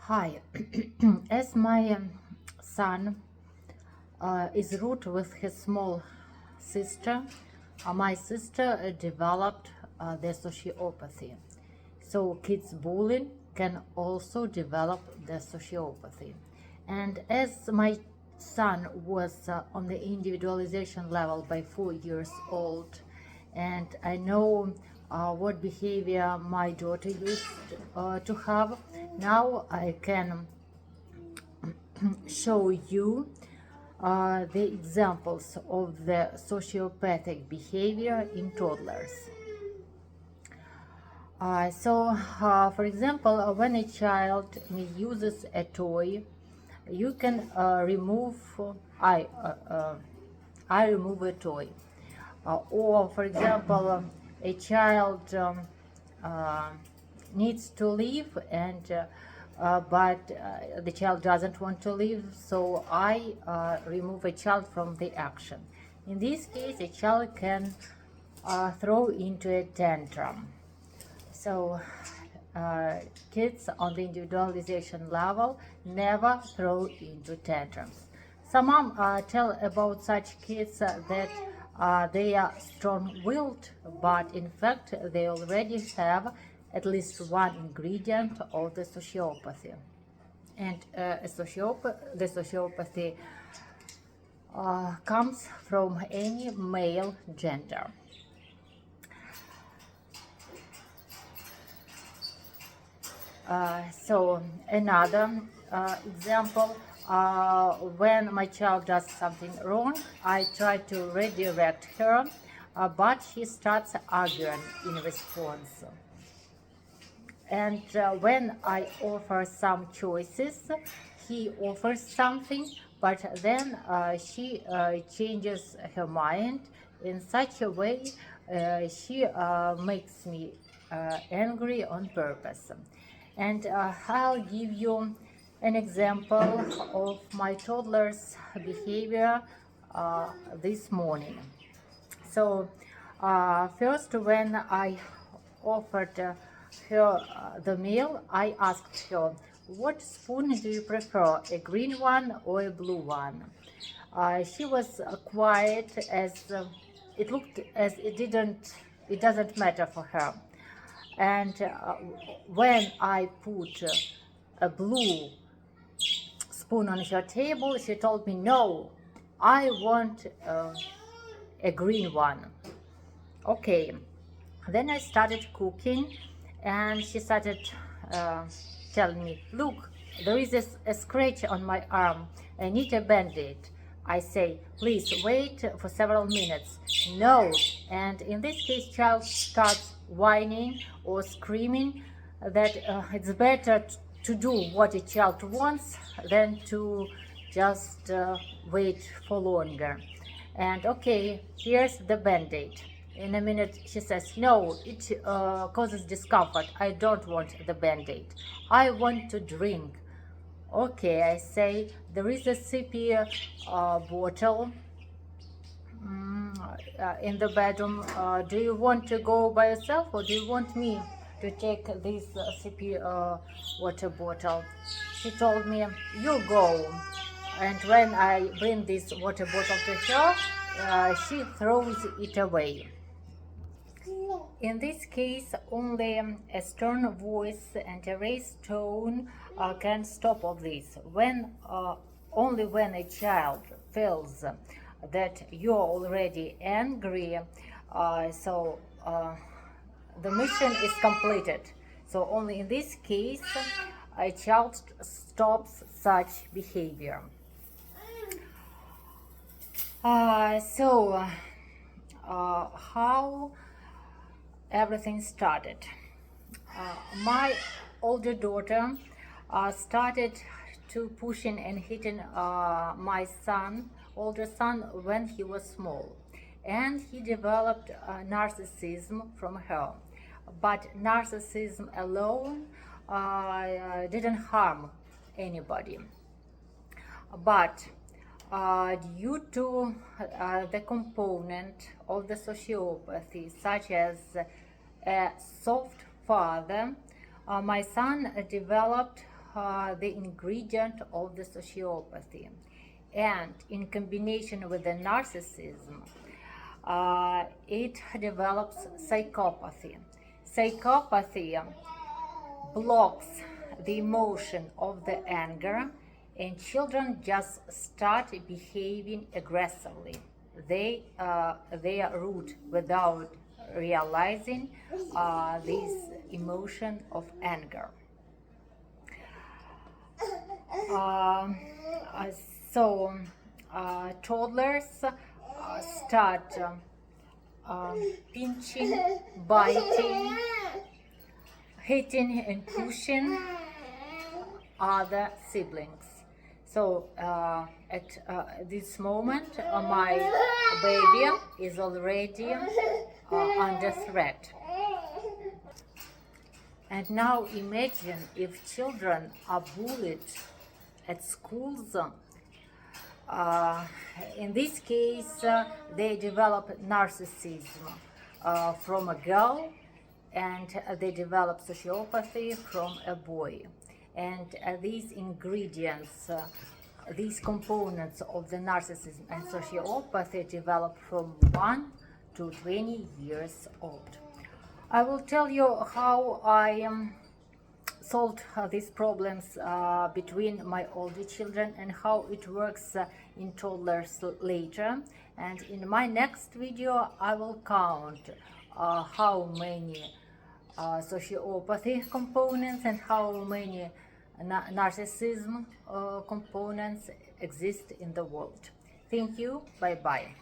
Hi, as my son is rude with his small sister, my sister developed the sociopathy. So kids bullying can also develop the sociopathy. And as my son was on the individualization level by 4 years old, and I know what behavior my daughter used to have, now I can show you the examples of the sociopathic behavior in toddlers. For example, when a child misuses a toy, you can remove I remove a toy, or for example, a child uh, needs to leave, and but the child doesn't want to leave, so I remove a child from the action. In this case, a child can throw into a tantrum. So kids on the individualization level never throw into tantrums. Some mom tell about such kids that they are strong-willed, but in fact they already have at least one ingredient of the sociopathy. And the sociopathy comes from any male gender. So another example, when my child does something wrong, I try to redirect her, but she starts arguing in response. And when I offer some choices, he offers something, but then she changes her mind in such a way she makes me angry on purpose. And I'll give you an example of my toddler's behavior this morning. So first, when I offered her the meal, I asked her, what spoon do you prefer, a green one or a blue one? She was quiet, as it looked as it doesn't matter for her. And when I put a blue spoon on her table, she told me, no, I want a green one. Okay, then I started cooking, and she started uh, telling me, look, there is a scratch on my arm, I need a band-aid. I say, please wait for several minutes. No. And in this case, child starts whining or screaming that it's better to do what a child wants than to just wait for longer. And okay, here's the band-aid. In a minute she says, no, it causes discomfort, I don't want the band-aid, I want to drink. Okay, I say, there is a sippy bottle in the bedroom. Do you want to go by yourself, or do you want me to take this sippy water bottle? She told me, you go. And when I bring this water bottle to her, she throws it away. In this case, only a stern voice and a raised tone can stop all this. Only when a child feels that you're already angry, the mission is completed. So only in this case, a child stops such behavior. How everything started. My older daughter started to pushing and hitting my older son, when he was small, and he developed narcissism from her. But narcissism alone didn't harm anybody. But due to the component of the sociopathy, such as a soft father, my son developed the ingredient of the sociopathy, and in combination with the narcissism, it develops psychopathy. Psychopathy blocks the emotion of the anger, and children just start behaving aggressively. They are rude without realizing this emotion of anger. So toddlers start pinching, biting, hitting and pushing other siblings. So at this moment, my baby is already under threat. And now imagine if children are bullied at schools. In this case, they develop narcissism from a girl, and they develop sociopathy from a boy. And these ingredients, these components of the narcissism and sociopathy develop from 1 to 20 years old. I will tell you how I solved these problems between my older children and how it works in toddlers later. And in my next video, I will count how many sociopathy components and how many narcissism components exist in the world. Thank you. Bye-bye.